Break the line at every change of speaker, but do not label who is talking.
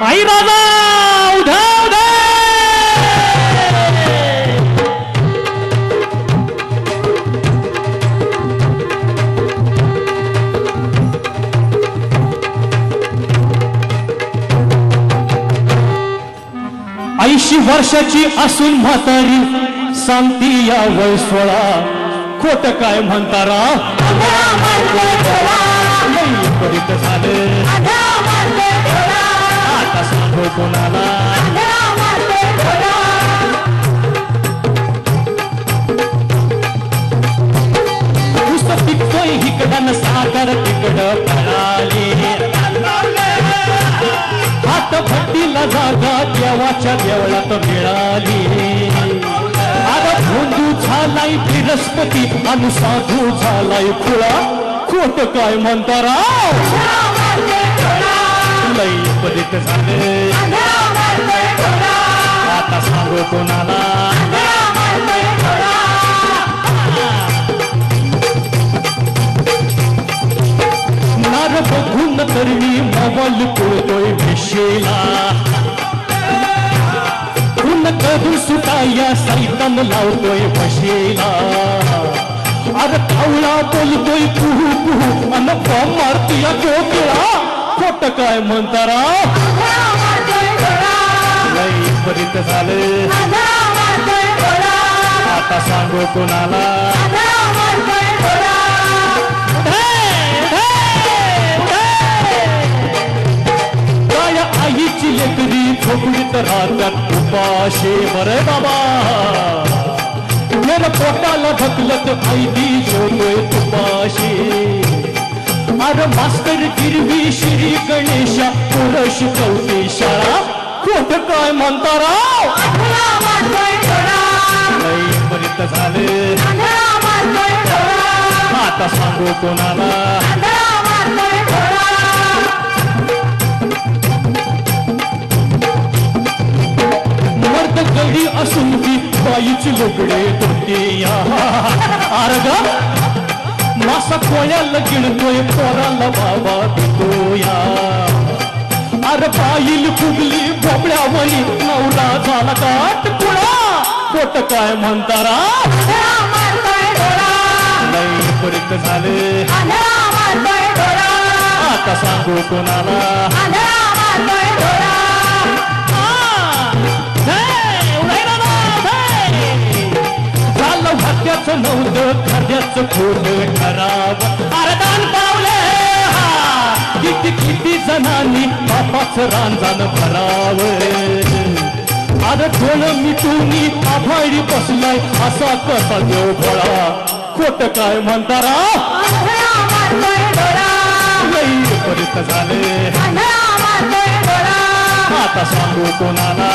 आई राजा उठा उठा ऐंशी वर्षाची असून म्हातारी सांगती या वय 16 खोट काय म्हणता राव करीत झालं आता सांगू कोणाला नुसतं पिकतोय हिकडं सागर तिकडं पळाले हात भट्टीला जागा देवाच्या देवळात मिळाली आता भोंदू झालाय बृहस्पती आणि साधू झालाय खुळा खोट काय म्हणता राव लई पदित झाले आता सांगू कोणाला नार बघून तर मी मोबाईल पुळतोय भिशेला पुन कधू सुटाया सैतान लावतोय बशेला अरे कावळा बोलतोय कुहू कुहू अन बॉम्ब मारतोय गोपिळा खोट काय म्हणता राव लई परीत झालं आता सांगू कोणाला आईची लेकरी झोपडीत राहतात उपाशे बरे बाबा मेर पोटाला ढकलत आईदी झोपय तुपाशे अरे मास्तर गिरवी श्री गणेशा पोर शिकवते शाळा खोट काय म्हणता राव लई बरीत झाले आता सांगू कोणाला गडी असून ती बाईची लुगडे धोते या आरगा मासा कोळ्याला गिळतोय पोराला बाबा देतो या अरे बाईल फुगली भोपळ्यावली नवरा झाला काट पुळा खोट काय म्हणता राव लई परीत झाले आता सांगू कोणाला खाद्याचं नव्हतं खाद्याचं खोल ठराव अरे दान पावले किती किती जणांनी बापाचं रांजान भराव अरे डोळ मिटूनी आभाळी बसलाय असा कसा देव भोळा खोट काय म्हणता राव लई परीत झाले आता सांगू कोणाला